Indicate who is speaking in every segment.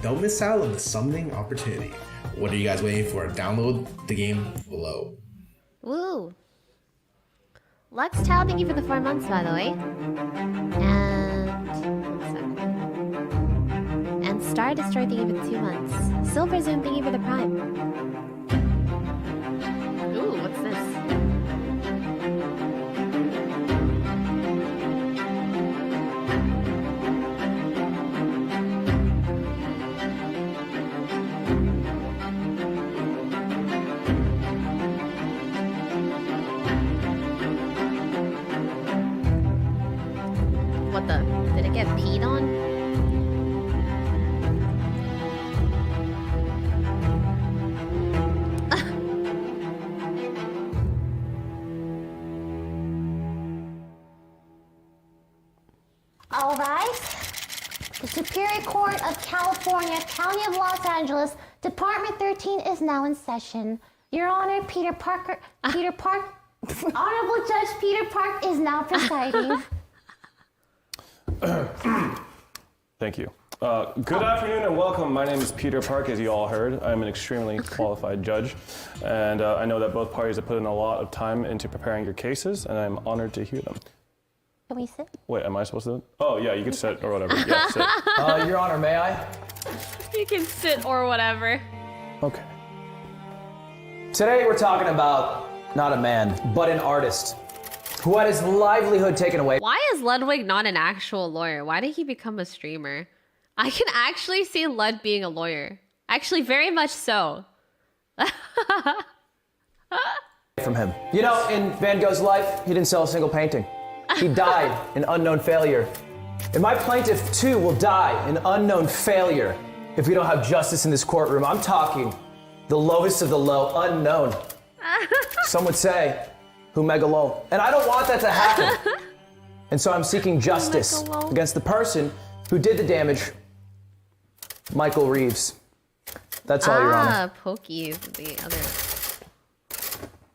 Speaker 1: Don't miss out on the summoning opportunity. What are you guys waiting for? Download the game below.
Speaker 2: Woo! Lux Tao, thank you for the 4 months, by the way. And Star Destroy, thank you for the 2 months. Silver Zoom, thank you for the Prime. Ooh, what's this? What the? Did it get peed on?
Speaker 3: All right. The Superior Court of California, County of Los Angeles, Department 13 is now in session. Your Honor, Honorable Judge Peter Park is now presiding.
Speaker 4: Thank you. Good afternoon and welcome. My name is Peter Park, as you all heard. I'm an extremely qualified judge, and I know that both parties have put in a lot of time into preparing your cases, and I'm honored to hear them.
Speaker 3: Can we sit?
Speaker 4: Wait, am I supposed to? Oh, yeah, you can sit or whatever. Yeah, sit.
Speaker 5: Your Honor, may I?
Speaker 2: You can sit or whatever.
Speaker 4: Okay.
Speaker 5: Today we're talking about not a man, but an artist who had his livelihood taken away.
Speaker 2: Why is Ludwig not an actual lawyer? Why did he become a streamer? I can actually see Lud being a lawyer. Actually, very much so.
Speaker 5: From him. You know, in Van Gogh's life, he didn't sell a single painting. He died an unknown failure. And my plaintiff, too, will die an unknown failure if we don't have justice in this courtroom. I'm talking the lowest of the low, unknown. Some would say, who mega low. And I don't want that to happen. And so I'm seeking justice against the person who did the damage, Michael Reeves. That's all, Your Honor.
Speaker 2: Pokey is the other.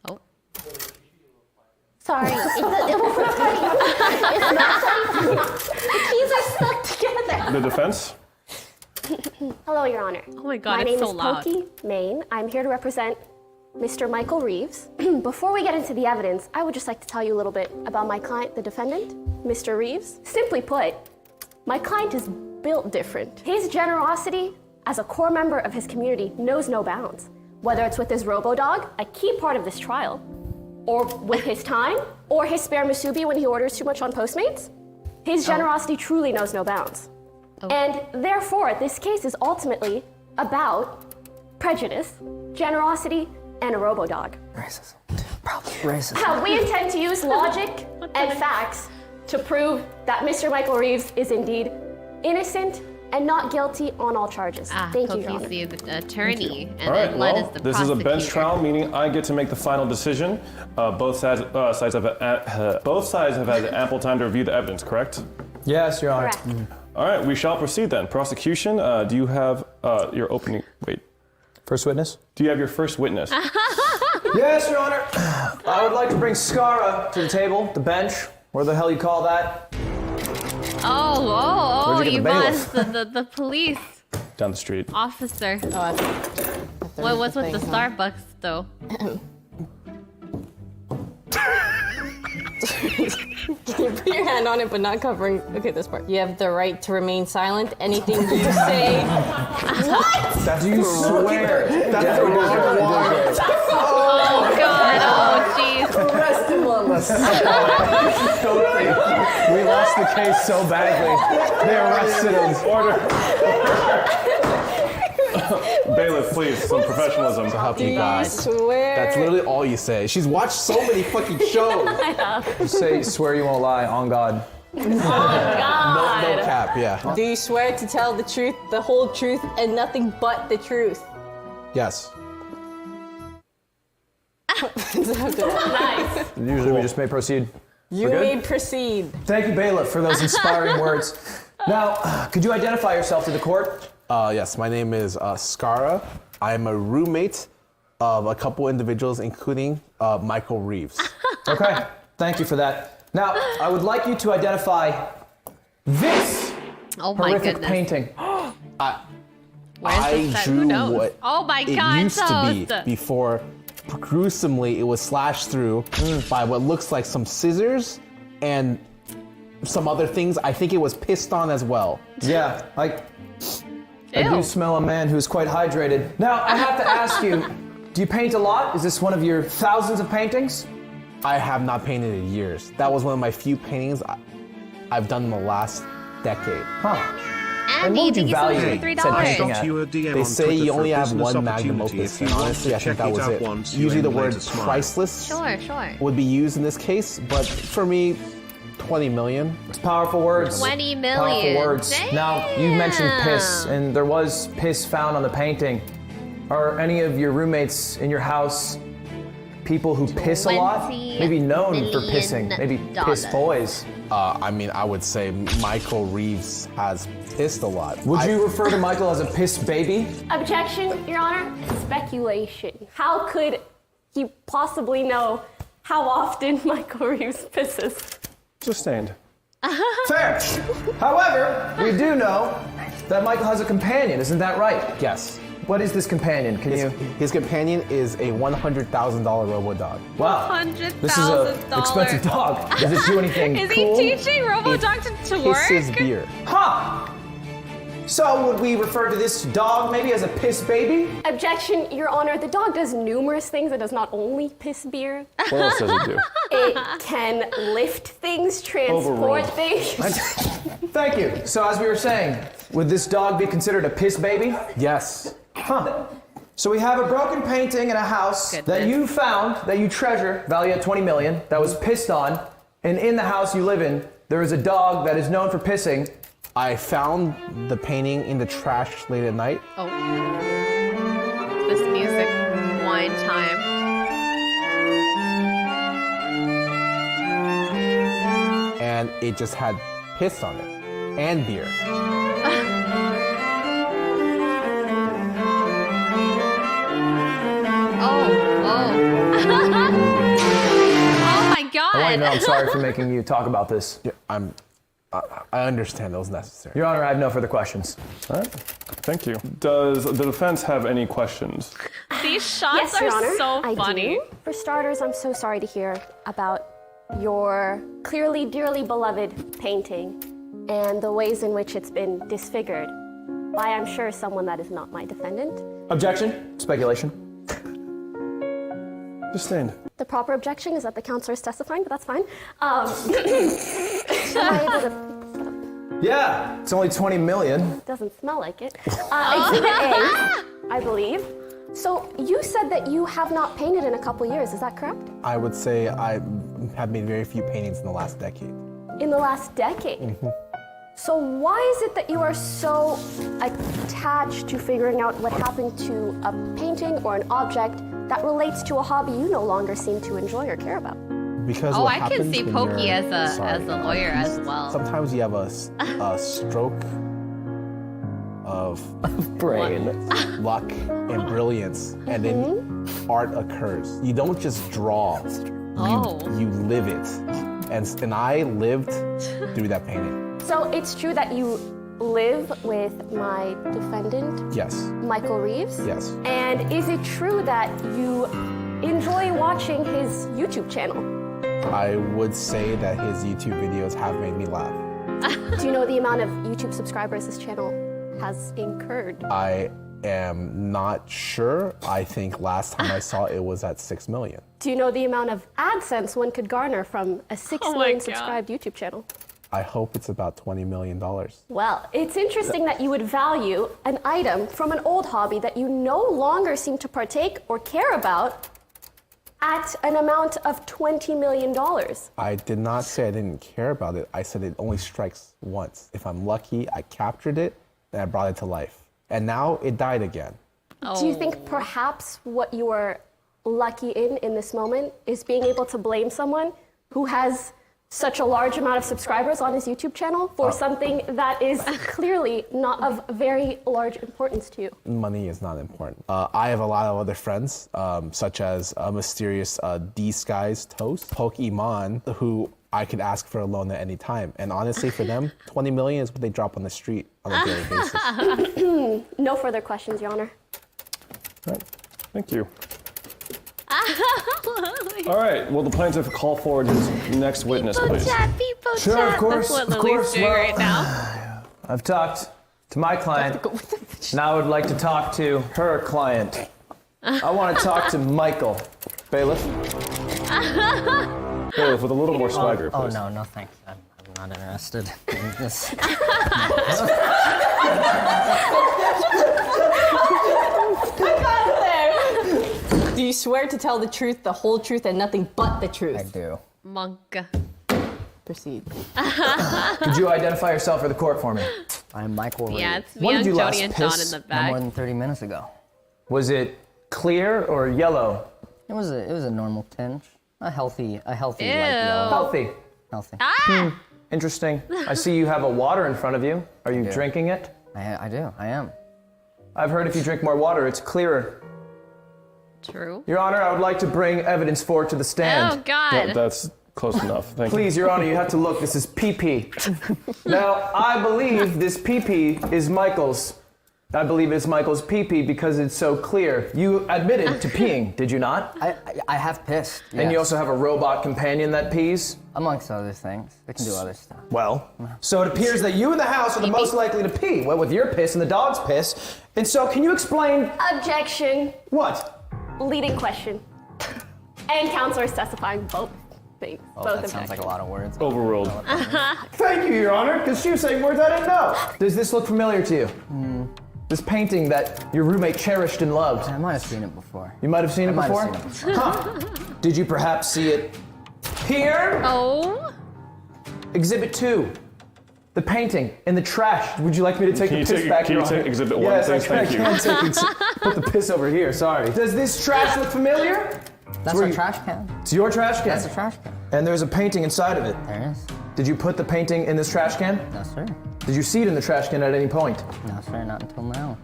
Speaker 2: Oh.
Speaker 3: Sorry, it's not funny. The keys are stuck together.
Speaker 4: The defense?
Speaker 3: Hello, Your Honor.
Speaker 2: Oh my God,
Speaker 3: My
Speaker 2: it's
Speaker 3: name
Speaker 2: so
Speaker 3: is
Speaker 2: loud.
Speaker 3: Pokey Maine. I'm here to represent Mr. Michael Reeves. Before we get into the evidence, I would just like to tell you a little bit about my client, the defendant, Mr. Reeves. Simply put, my client is built different. His generosity as a core member of his community knows no bounds. Whether it's with his robo-dog, a key part of this trial, or with his time, or his spare musubi when he orders too much on Postmates, his generosity truly knows no bounds. And therefore, this case is ultimately about prejudice, generosity, and a robo-dog.
Speaker 5: Racism. Probably racism.
Speaker 3: We intend to use logic and facts to prove that Mr. Michael Reeves is indeed innocent and not guilty on all charges. Thank you, Your Honor.
Speaker 2: Pokey's the attorney, and
Speaker 4: All right,
Speaker 2: then Lud
Speaker 4: well,
Speaker 2: is the
Speaker 4: this is a bench
Speaker 2: prosecutor.
Speaker 4: trial, meaning I get to make the final decision. Both sides have had ample time to review the evidence, correct?
Speaker 5: Yes, Your Honor.
Speaker 3: Correct.
Speaker 4: All right, we shall proceed then. Prosecution, do you have your opening... Wait.
Speaker 5: First witness?
Speaker 4: Do you have your first witness?
Speaker 5: Yes, Your Honor. I would like to bring Skara to the table, the bench, where the hell you call that?
Speaker 2: Oh,
Speaker 5: Where'd you
Speaker 2: you
Speaker 5: get the
Speaker 2: must. The police
Speaker 4: Down the street.
Speaker 2: officer.
Speaker 6: Oh, I
Speaker 2: What's with the Starbucks, though?
Speaker 6: Can you put your hand on it but not covering? Okay, this part. You have the right to remain silent. Anything you say.
Speaker 2: What?
Speaker 5: That's you swear. That's the wrong one.
Speaker 2: Oh, God. Oh, jeez.
Speaker 6: Arrest him,
Speaker 5: We lost the case so badly. They arrested him.
Speaker 4: Order. Bailiff, please, some professionalism.
Speaker 1: Help
Speaker 6: Do
Speaker 1: you
Speaker 6: you
Speaker 1: guys.
Speaker 6: swear?
Speaker 1: That's literally all you say. She's watched so many fucking shows.
Speaker 5: You say, swear you won't lie, on God.
Speaker 1: No cap, yeah.
Speaker 6: Do you swear to tell the truth, the whole truth, and nothing but the truth?
Speaker 1: Yes.
Speaker 6: Nice.
Speaker 5: Usually we just may proceed.
Speaker 6: You may proceed.
Speaker 5: Thank you, Bailiff, for those inspiring words. Now, could you identify yourself to the court?
Speaker 1: Yes, my name is Skara. I am a roommate of a couple individuals, including Michael Reeves.
Speaker 5: Okay, thank you for that. Now, I would like you to identify this
Speaker 2: Oh my
Speaker 5: horrific
Speaker 2: goodness.
Speaker 5: painting.
Speaker 2: Where's the set? Who knows?
Speaker 1: what
Speaker 2: Oh my
Speaker 1: it
Speaker 2: God,
Speaker 1: used to be
Speaker 2: Toast.
Speaker 1: before gruesomely it was slashed through by what looks like some scissors and some other things. I think it was pissed on as well.
Speaker 5: Yeah, I
Speaker 2: Ew.
Speaker 5: do smell a man who's quite hydrated. Now, I have to ask you, do you paint a lot? Is this one of your thousands of paintings?
Speaker 1: I have not painted in years. That was one of my few paintings I've done in the last decade.
Speaker 5: Huh.
Speaker 2: Andy,
Speaker 5: what would
Speaker 2: thank
Speaker 5: you
Speaker 2: you so much
Speaker 5: value
Speaker 2: for $3.
Speaker 5: said painting
Speaker 7: Shot
Speaker 5: at?
Speaker 7: you a DM
Speaker 1: They
Speaker 7: on
Speaker 1: say
Speaker 7: Twitter
Speaker 1: you
Speaker 7: for
Speaker 1: only
Speaker 7: a
Speaker 1: have
Speaker 7: business
Speaker 1: one magnum
Speaker 7: opportunity.
Speaker 1: opus,
Speaker 7: If you
Speaker 1: and
Speaker 7: want
Speaker 1: honestly,
Speaker 7: to
Speaker 1: I think
Speaker 7: check
Speaker 1: that
Speaker 7: it
Speaker 1: was
Speaker 7: out
Speaker 1: it.
Speaker 7: once,
Speaker 1: Usually
Speaker 7: you
Speaker 1: the
Speaker 7: ain't
Speaker 1: word
Speaker 7: made to smile.
Speaker 1: priceless
Speaker 2: Sure.
Speaker 1: would be used in this case, but for me, 20 million.
Speaker 5: It's powerful words.
Speaker 2: 20
Speaker 5: Powerful
Speaker 2: million.
Speaker 5: words. Now, you mentioned piss, and there was piss found on the painting. Are any of your roommates in your house people who piss a lot?
Speaker 2: 20
Speaker 5: Maybe known for pissing.
Speaker 2: million
Speaker 5: Maybe piss boys.
Speaker 1: I mean, I would say Michael Reeves has pissed a lot.
Speaker 5: Would you refer to Michael as a piss baby?
Speaker 3: Objection, Your Honor. Speculation. How could he possibly know how often Michael Reeves pisses?
Speaker 4: Sustained.
Speaker 5: Fair. However, we do know that Michael has a companion. Isn't that right?
Speaker 1: Yes.
Speaker 5: What is this companion? Can you?
Speaker 1: His companion is a $100,000 robo dog.
Speaker 5: Wow.
Speaker 2: $100,000.
Speaker 5: This is an expensive dog. Does it do anything
Speaker 2: Is
Speaker 5: cool?
Speaker 2: he teaching RoboDog to work?
Speaker 1: Pisses beer.
Speaker 5: Huh. So would we refer to this dog maybe as a piss baby?
Speaker 3: Objection, Your Honor. The dog does numerous things. It does not only piss beer.
Speaker 4: What else does it do?
Speaker 3: It can lift things, transport
Speaker 4: Overruled.
Speaker 3: things.
Speaker 5: Thank you. So as we were saying, would this dog be considered a piss baby?
Speaker 1: Yes.
Speaker 5: Huh. So we have a broken painting in a house that
Speaker 2: Goodness.
Speaker 5: you found, that you treasure, valued at 20 million, that was pissed on, and in the house you live in, there is a dog that is known for pissing.
Speaker 1: I found the painting in the trash late at night.
Speaker 2: Oh. This music. Wine time.
Speaker 1: And it just had piss on it and beer.
Speaker 2: Oh. Oh my God.
Speaker 5: I want you to know I'm sorry for making you talk about this.
Speaker 1: Yeah, I understand that was necessary.
Speaker 5: Your Honor, I have no further questions.
Speaker 4: All right. Thank you. Does the defense have any questions?
Speaker 2: These shots
Speaker 3: Yes, Your
Speaker 2: are
Speaker 3: Honor.
Speaker 2: so
Speaker 3: I
Speaker 2: funny.
Speaker 3: do. For starters, I'm so sorry to hear about your clearly dearly beloved painting and the ways in which it's been disfigured by, I'm sure, someone that is not my defendant.
Speaker 5: Objection? Speculation.
Speaker 4: Sustained.
Speaker 3: The proper objection is that the counselor is testifying, but that's fine. Am I able to?
Speaker 5: Yeah, it's only 20 million.
Speaker 3: Doesn't smell like it. Exhibit A, I believe. So you said that you have not painted in a couple years. Is that correct?
Speaker 1: I would say I have made very few paintings in the last decade.
Speaker 3: In the last decade. So why is it that you are so attached to figuring out what happened to a painting or an object that relates to a hobby you no longer seem to enjoy or care about?
Speaker 1: Because
Speaker 2: Oh,
Speaker 1: what
Speaker 2: I can
Speaker 1: happens
Speaker 2: see
Speaker 1: when
Speaker 2: Pokey
Speaker 1: you're-
Speaker 2: as
Speaker 1: sorry.
Speaker 2: a lawyer as well.
Speaker 1: Sometimes you have a stroke of
Speaker 5: Brain.
Speaker 1: luck and brilliance, and then art occurs. You don't just draw,
Speaker 2: Oh.
Speaker 1: you live it. And I lived through that painting.
Speaker 3: So it's true that you live with my defendant,
Speaker 1: Yes,
Speaker 3: Michael Reeves?
Speaker 1: yes.
Speaker 3: And is it true that you enjoy watching his YouTube channel?
Speaker 1: I would say that his YouTube videos have made me laugh.
Speaker 3: Do you know the amount of YouTube subscribers this channel has incurred?
Speaker 1: I am not sure. I think last time I saw it was at 6 million.
Speaker 3: Do you know the amount of AdSense one could garner from a 6
Speaker 2: Oh my
Speaker 3: million
Speaker 2: God.
Speaker 3: subscribed YouTube channel?
Speaker 1: I hope it's about $20 million.
Speaker 3: Well, it's interesting that you would value an item from an old hobby that you no longer seem to partake or care about at an amount of $20 million.
Speaker 1: I did not say I didn't care about it. I said it only strikes once. If I'm lucky, I captured it and I brought it to life. And now it died again.
Speaker 3: Do you think perhaps what you are lucky in this moment is being able to blame someone who has such a large amount of subscribers on his YouTube channel for something that is clearly not of very large importance to you?
Speaker 1: Money is not important. I have a lot of other friends, such as a mysterious D-Skies Toast, Pokemon, who I could ask for a loan at any time. And honestly, for them, 20 million is what they drop on the street on a daily basis.
Speaker 3: No further questions, Your Honor.
Speaker 4: All right. Thank you. All right. Will the plaintiff call forward his next witness, please?
Speaker 2: People
Speaker 5: Sure,
Speaker 2: chat.
Speaker 5: of course,
Speaker 2: That's what
Speaker 5: of
Speaker 2: Lily's
Speaker 5: course.
Speaker 2: doing
Speaker 5: Well,
Speaker 2: right now.
Speaker 5: I've talked to my client. Now I would like to talk to her client. I want to talk to Michael. Bailiff?
Speaker 4: Bailiff, with a little more swagger,
Speaker 7: Oh,
Speaker 4: please.
Speaker 7: no, thanks. I'm not interested in this.
Speaker 6: Do you swear to tell the truth, the whole truth, and nothing but the truth?
Speaker 7: I do.
Speaker 2: Monk.
Speaker 6: Proceed.
Speaker 5: Could you identify yourself for the court for me?
Speaker 7: I'm Michael Reed.
Speaker 2: Yeah, it's
Speaker 5: When
Speaker 2: me
Speaker 5: did
Speaker 2: and
Speaker 5: you
Speaker 2: Jody
Speaker 5: last
Speaker 2: and John
Speaker 5: piss?
Speaker 2: in the
Speaker 7: No more
Speaker 2: back.
Speaker 7: than 30 minutes ago.
Speaker 5: Was it clear or yellow?
Speaker 7: It was a normal tinge. A healthy light
Speaker 2: Ew.
Speaker 7: yellow.
Speaker 5: Healthy.
Speaker 7: Healthy.
Speaker 2: Ah!
Speaker 5: Interesting. I see you have a water in front of you. Are you drinking it?
Speaker 7: I do. I am.
Speaker 5: I've heard if you drink more water, it's clearer.
Speaker 2: True.
Speaker 5: Your Honor, I would like to bring evidence forward to the
Speaker 2: Oh,
Speaker 5: stand.
Speaker 2: God.
Speaker 4: That's close enough. Thank you.
Speaker 5: Please, Your Honor, you have to look. This is PP. Now, I believe this PP is Michael's. I believe it's Michael's PP because it's so clear. You admitted to peeing, did you not?
Speaker 7: I have pissed.
Speaker 5: And you
Speaker 7: yes.
Speaker 5: also have a robot companion that pees?
Speaker 7: Amongst other things. They can do other stuff.
Speaker 5: Well, so it appears that you in the house are the most likely to pee. Well, with your piss and the dog's piss. And so, can you explain
Speaker 3: Objection.
Speaker 5: what?
Speaker 3: Leading question. And counselors testifying both things.
Speaker 7: Oh,
Speaker 3: both
Speaker 7: that sounds like a lot of words.
Speaker 4: Overruled.
Speaker 5: Thank you, Your Honor, because she was saying words I didn't know. Does this look familiar to you? This painting that your roommate cherished and loved.
Speaker 7: I might have seen it before.
Speaker 5: You might have seen it
Speaker 7: might
Speaker 5: before?
Speaker 7: have seen it
Speaker 5: Huh. Did you perhaps see it here?
Speaker 2: Oh.
Speaker 5: Exhibit 2. The painting in the trash. Would you like me to take
Speaker 4: Can
Speaker 5: the
Speaker 4: you
Speaker 5: piss
Speaker 4: take-
Speaker 5: back,
Speaker 4: can
Speaker 5: Your
Speaker 4: you
Speaker 5: Honor?
Speaker 4: take exhibit 1,
Speaker 5: yes,
Speaker 4: please? Thank you.
Speaker 5: I can put the piss over here, sorry. Does this trash look familiar?
Speaker 7: That's
Speaker 5: where
Speaker 7: our
Speaker 5: you-
Speaker 7: trash can.
Speaker 5: It's your trash can.
Speaker 7: That's a trash can.
Speaker 5: And there's a painting inside of it.
Speaker 7: There is.
Speaker 5: Did you put the painting in this trash can?
Speaker 7: No, sir.
Speaker 5: Did you see it in the trash can at any point?
Speaker 7: No, sir. Not until now.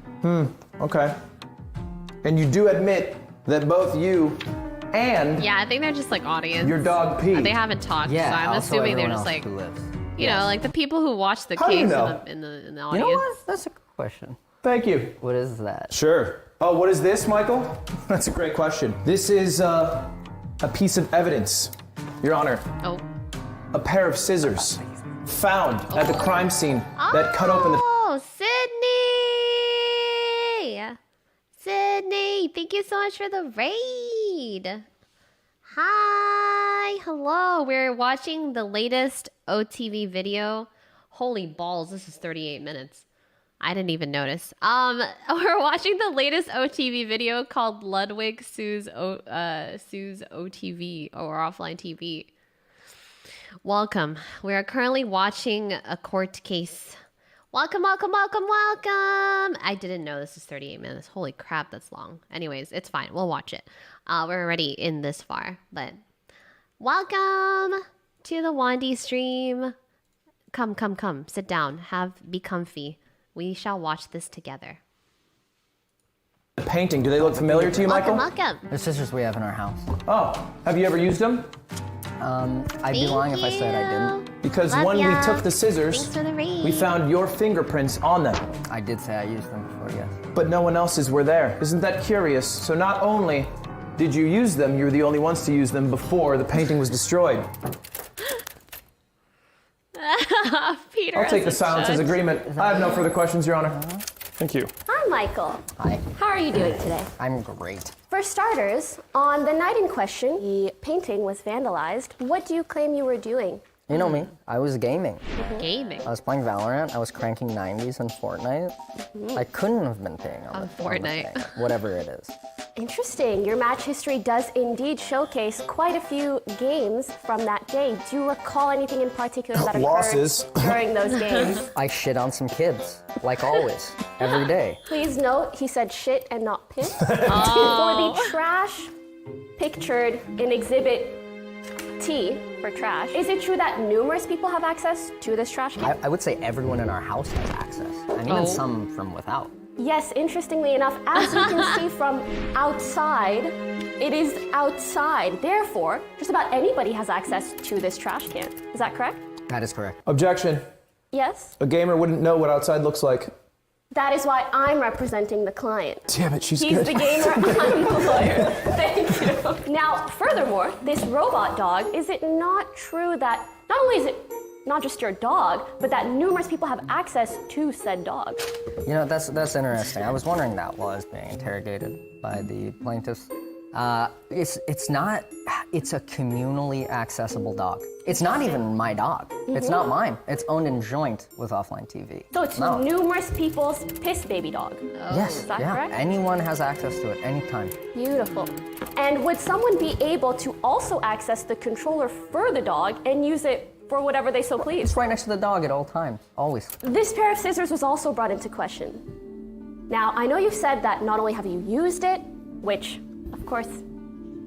Speaker 5: Okay. And you do admit that both you and
Speaker 2: Yeah, I think they're just like audience.
Speaker 5: your dog peed.
Speaker 2: They haven't talked,
Speaker 7: Yeah.
Speaker 2: so I'm
Speaker 7: also
Speaker 2: assuming they're
Speaker 7: everyone
Speaker 2: just
Speaker 7: else
Speaker 2: like,
Speaker 7: who lives.
Speaker 2: you know, like the people who watch the
Speaker 5: How do you
Speaker 2: case
Speaker 5: know?
Speaker 2: in the
Speaker 7: You
Speaker 2: audience.
Speaker 7: know what? That's a good question.
Speaker 5: Thank you.
Speaker 7: What is that?
Speaker 5: Sure. Oh, what is this, Michael? That's a great question. This is a piece of evidence, Your Honor.
Speaker 2: Oh.
Speaker 5: A pair of scissors found at the crime scene that cut open the.
Speaker 2: Oh, Sydney! Sydney, thank you so much for the raid. Hi, hello. We're watching the latest OTV video. Holy balls, this is 38 minutes. I didn't even notice. We're watching the latest OTV video called LUDWIG SUES OTV or Offline TV. Welcome. We are currently watching a court case. Welcome, welcome, welcome, welcome. I didn't know this is 38 minutes. Holy crap, that's long. Anyways, it's fine. We'll watch it. We're already in this far, but welcome to the Wendy stream. Come, come, come. Sit down. Be comfy. We shall watch this together.
Speaker 5: Painting. Do they look familiar to you, Michael?
Speaker 2: Welcome, welcome.
Speaker 7: The scissors we have in our house.
Speaker 5: Oh, have you ever used them?
Speaker 7: I'd be lying if I said I didn't.
Speaker 5: Because
Speaker 2: Love
Speaker 5: when
Speaker 2: ya.
Speaker 5: we took the scissors,
Speaker 2: Thanks for the raid.
Speaker 5: we found your fingerprints on them.
Speaker 7: I did say I used them before, yes.
Speaker 5: But no one else's were there. Isn't that curious? So not only did you use them, you were the only ones to use them before the painting was destroyed.
Speaker 2: Peter.
Speaker 5: I'll take the
Speaker 2: as a
Speaker 5: silence as
Speaker 2: judge.
Speaker 5: agreement. I have no further questions, Your Honor.
Speaker 4: Thank you.
Speaker 3: Hi, Michael.
Speaker 7: Hi.
Speaker 3: How are you doing today?
Speaker 7: I'm great.
Speaker 3: For starters, on the night in question, the painting was vandalized. What do you claim you were doing?
Speaker 7: You know me. I was gaming.
Speaker 2: Gaming.
Speaker 7: I was playing Valorant. I was cranking 90s and Fortnite. I couldn't have been peeing on the
Speaker 2: Fortnite.
Speaker 7: thing, whatever it is.
Speaker 3: Interesting. Your match history does indeed showcase quite a few games from that day. Do you recall anything in particular that occurred
Speaker 5: Losses.
Speaker 3: during those games?
Speaker 7: I shit on some kids, like always, every day.
Speaker 3: Please note, he said shit and not piss. For the trash pictured in Exhibit T for trash, is it true that numerous people have access to this trash can?
Speaker 7: I would say everyone in our house has access, and even some from without.
Speaker 3: Yes, interestingly enough, as you can see from outside, it is outside. Therefore, just about anybody has access to this trash can. Is that correct?
Speaker 5: That is correct. Objection.
Speaker 3: Yes?
Speaker 5: A gamer wouldn't know what outside looks like.
Speaker 3: That is why I'm representing the client.
Speaker 5: Damn it, she's
Speaker 3: He's
Speaker 5: good.
Speaker 3: the gamer, I'm the lawyer. Thank you. Now, furthermore, this robot dog, is it not true that not only is it not just your dog, but that numerous people have access to said dog?
Speaker 7: You know, that's interesting. I was wondering that while I was being interrogated by the plaintiffs. It's not. It's a communally accessible dog. It's not even my dog. It's not mine. It's owned and joint with OfflineTV.
Speaker 3: So it's numerous people's piss baby dog.
Speaker 7: Yes.
Speaker 3: Is that
Speaker 7: yeah.
Speaker 3: correct?
Speaker 7: Anyone has access to it anytime.
Speaker 3: Beautiful. And would someone be able to also access the controller for the dog and use it for whatever they so please?
Speaker 7: It's right next to the dog at all times. Always.
Speaker 3: This pair of scissors was also brought into question. Now, I know you've said that not only have you used it, which, of course,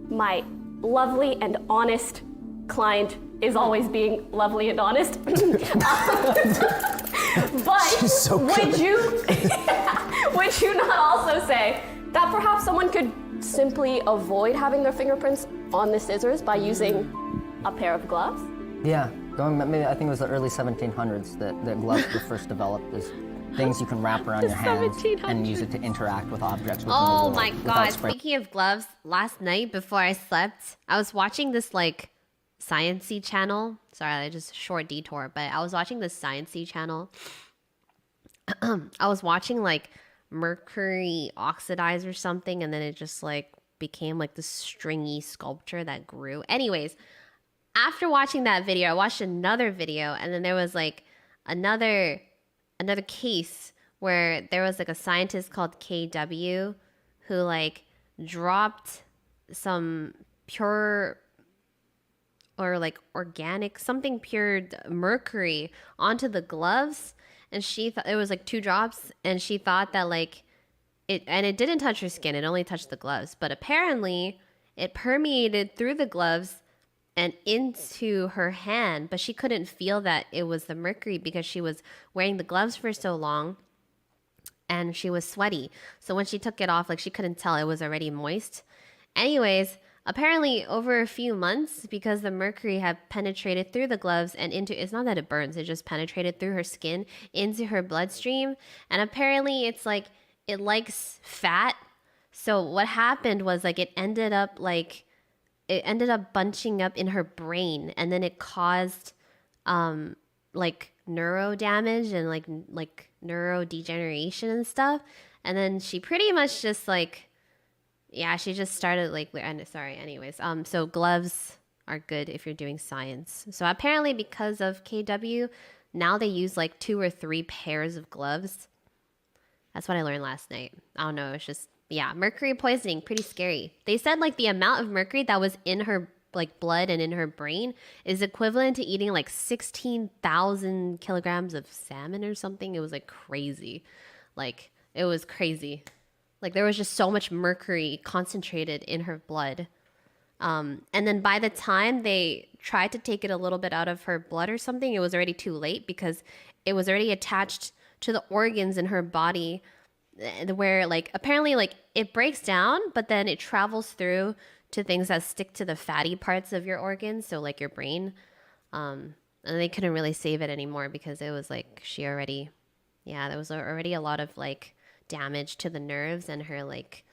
Speaker 3: my lovely and honest client is always being lovely and honest. But
Speaker 5: so
Speaker 3: would you not also say that perhaps someone could simply avoid having their fingerprints on the scissors by using a pair of gloves?
Speaker 7: Yeah. Maybe I think it was the early 1700s that gloves were first developed as things you can wrap around your hands and use it to interact with objects.
Speaker 2: Oh my god, speaking of gloves, last night before I slept, I was watching this like science-y channel. Sorry, just a short detour, but I was watching this science-y channel. I was watching like mercury oxidize or something, and then it just like became like this stringy sculpture that grew. Anyways, after watching that video, I watched another video, and then there was like another case where there was like a scientist called KW who like dropped some pure or like organic, something pure mercury onto the gloves, and she thought it was like 2 drops, and she thought that like it didn't touch her skin, it only touched the gloves, but apparently it permeated through the gloves and into her hand, but she couldn't feel that it was the mercury because she was wearing the gloves for so long and she was sweaty. So when she took it off, like she couldn't tell, it was already moist. Anyways, apparently over a few months, because the mercury had penetrated through the gloves and into, it's not that it burns, it just penetrated through her skin into her bloodstream. And apparently it's like, it likes fat. So what happened was like, it ended up bunching up in her brain, and then it caused like neuro damage and like neurodegeneration and stuff. And then she pretty much just like, yeah, she just started like, sorry, anyways. So gloves are good if you're doing science. So apparently because of KW, now they use like 2 or 3 pairs of gloves. That's what I learned last night. I don't know, it's just, yeah, mercury poisoning, pretty scary. They said like the amount of mercury that was in her like blood and in her brain is equivalent to eating like 16,000 kilograms of salmon or something. It was like crazy. Like it was crazy. Like there was just so much mercury concentrated in her blood. And then by the time they tried to take it a little bit out of her blood or something, it was already too late because it was already attached to the organs in her body, where like apparently like it breaks down, but then it travels through to things that stick to the fatty parts of your organs, so like your brain. And they couldn't really save it anymore because it was like there was already a lot of like damage to the nerves and her like.